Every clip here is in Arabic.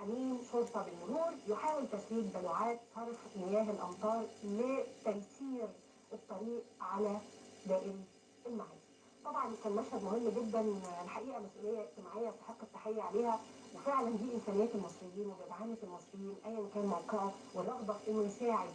أمين شرطة بالمرور يحاول تسريب بلوعات صرف مياه الأمطار لتيسير الطريق على دائري المعادي. طبعا كان مشهد مهم جدا، الحقيقة مسؤولية اجتماعية تستحق التحية عليها، وفعلا دي إمكانيات المصريين وجدعنة المصريين أيا كان موقعه والرغبة في إنه يساعد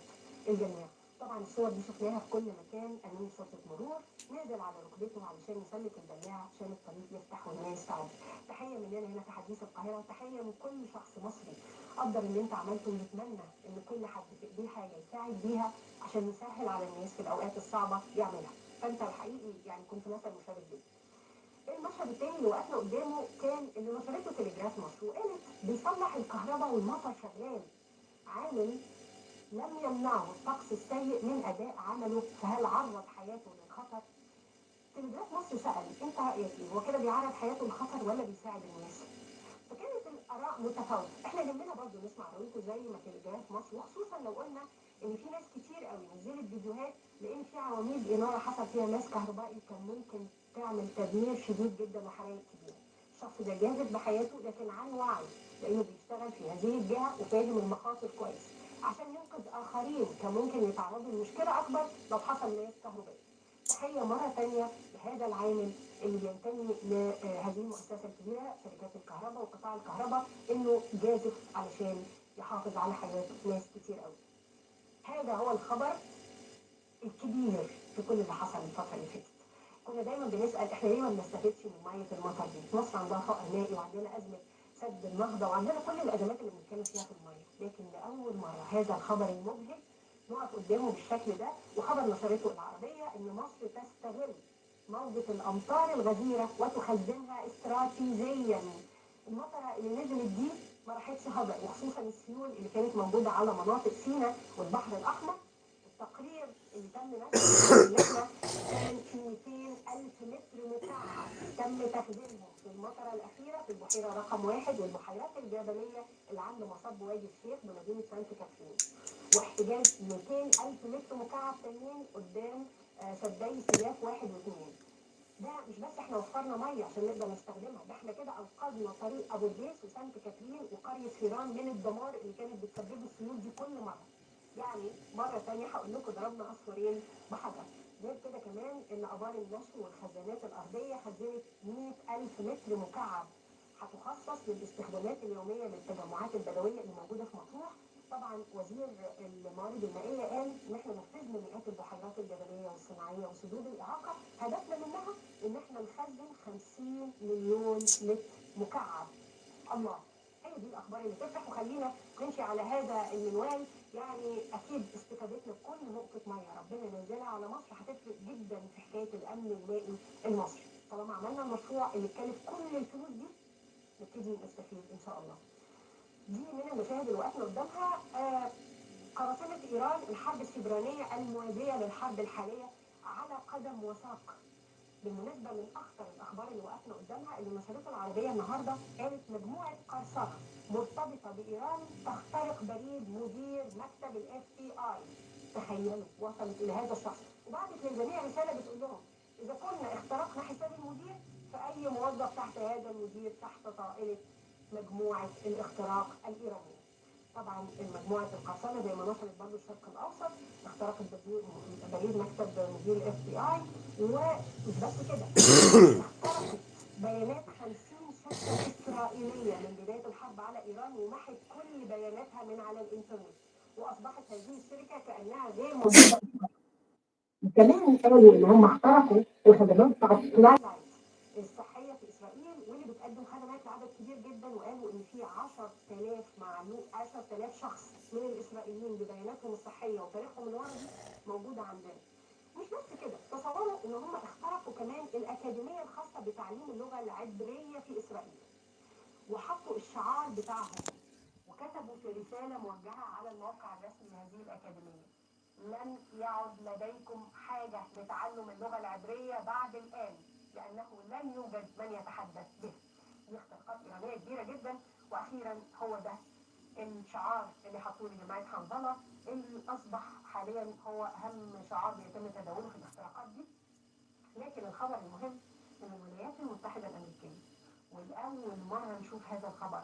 الجميع. طبعا الصور دي شفناها في كل مكان، أمين شرطة مرور نازل على ركبته علشان يسلك البلاعة عشان الطريق يفتح والناس تعدي. تحية مننا هنا في حديث القاهرة، وتحية من كل شخص مصري قدر اللي انت عملته، ونتمنى ان كل حد في ايديه حاجة يساعد بيها عشان يسهل على الناس في الاوقات الصعبة يعملها. فانت الحقيقي يعني كنت مثل مشرف جدا. المشهد التاني اللي وقفنا قدامه كان اللي نشرته تلجراف مصر وقالت بيصلح الكهرباء والمطر شغال، عامل لم يمنعه الطقس السيء من اداء عمله، فهل عرض حياته للخطر؟ تلجراف مصر سأل انت رأيك ايه؟ هو كده بيعرض حياته للخطر ولا بيساعد الناس؟ فكانت الاراء متفاوته. احنا يهمنا برضه نسمع رايكم زي ما تلجراف مصر، وخصوصا لو قلنا ان في ناس كتير قوي نزلت فيديوهات لان في عواميد اناره حصل فيها ماس كهربائي كان ممكن تعمل تدمير شديد جدا وحرائق كبيره. الشخص ده جاهز بحياته لكن عن وعي، لانه بيشتغل في هذه الجهه وفاهم المخاطر كويس عشان ينقذ اخرين كان ممكن يتعرضوا لمشكله اكبر لو حصل ماس كهربائي. تحيه مره ثانيه لهذا العامل اللي بينتمي لهذه المؤسسه الكبيره شركات الكهرباء وقطاع الكهرباء، انه جازف علشان يحافظ على حياه ناس كتير قوي. هذا هو الخبر الكبير في كل اللي حصل الفتره اللي فاتت. كنا دايما بنسال احنا ليه ما بنستفدش من ميه المطر دي؟ مصر عندها فقر مائي وعندنا ازمه سد النهضه وعندنا كل الازمات اللي بنتكلم فيها في الميه، لكن لاول مره هذا الخبر المبهج نقف قدامه بالشكل ده، وخبر نشرته العربيه ان مصر تستغل موجة الأمطار الغزيرة وتخزنها استراتيجيا. المطرة اللي نزلت دي ما راحتش هدر، وخصوصا السيول اللي كانت موجودة على مناطق سيناء والبحر الأحمر. التقرير اللي تم نشره ان احنا كان في 200,000 متر مكعب تم تخزينهم في المطره الاخيره في البحيره رقم 1 والبحيرات الجبليه اللي عند مصب وادي الشيخ بمدينه سانت كاترين، واحتجاز 200,000 متر مكعب تانيين قدام سدي سياف 1 و2. ده مش بس احنا وفرنا ميه عشان نقدر نستخدمها، ده احنا كده انقذنا طريق ابو الجيش وسانت كاترين وقريه فيران من الدمار اللي كانت بتسببه السيول دي كل مره. يعني مرة تانية هقول لكم ضربنا عصفورين بحجر. غير كده كمان ان ابار النشر والخزانات الارضية خزنت 100,000 متر مكعب هتخصص للاستخدامات اليومية للتجمعات البدوية اللي موجودة في مطروح. طبعا وزير الموارد المائية قال ان احنا نفذنا مئات البحيرات الجبلية والصناعية وسدود الاعاقة، هدفنا منها ان احنا نخزن 50 مليون متر مكعب. الله، هي دي الاخبار اللي تفرح، وخلينا نمشي على هذا المنوال. يعني اكيد استفادتنا بكل نقطه ميه ربنا ينزلها على مصر هتفرق جدا في حكايه الامن المائي المصري. طالما عملنا المشروع اللي اتكلف كل الفلوس دي نبتدي نستفيد ان شاء الله. دي من المشاهد اللي وقفنا قدامها. قراصنه ايران الحرب السبرانيه الموازيه للحرب الحاليه على قدم وساق. بالمناسبة من أخطر الأخبار اللي وقفنا قدامها اللي نشرته العربية النهاردة، قالت مجموعة قرصنة مرتبطة بإيران تخترق بريد مدير مكتب FBI. تخيلوا وصلت إلى هذا الشخص، وبعتت للجميع رسالة بتقول لهم إذا كنا اخترقنا حساب المدير فأي موظف تحت هذا المدير تحت طائلة مجموعة الاختراق الإيرانية. طبعا مجموعه القرصنه زي ما نشرت برضه الشرق الاوسط اخترقت بريد مكتب مدير FBI، ومش بس كده اخترقت بيانات 50 شركه اسرائيليه من بدايه الحرب على ايران ومحت كل بياناتها من على الانترنت، واصبحت هذه الشركه كانها غير موجوده. كمان قالوا ان هم اخترقوا الخدمات بتاعت لايت الصحيه في اسرائيل واللي بتقدم خدمات لعدد كبير جدا، وقالوا ان في 10,000 شخص من الاسرائيليين ببياناتهم الصحيه وتاريخهم الوردي موجوده عندنا. مش بس كده، تصوروا ان هم اخترقوا كمان الاكاديميه الخاصه بتعليم اللغه العبريه في اسرائيل وحطوا الشعار بتاعهم وكتبوا في رساله موجهه على الموقع الرسمي لهذه الاكاديميه: لن يعد لديكم حاجة لتعلم اللغة العبرية بعد الآن، لأنه لن يوجد من يتحدث به. دي اختراقات إيرانية كبيرة جدا. وأخيرا هو ده الشعار اللي حطوه لجماعة حنظلة اللي أصبح حاليا هو أهم شعار بيتم تداوله في الاختراقات دي. لكن الخبر المهم من الولايات المتحدة الأمريكية، والأول مرة نشوف هذا الخبر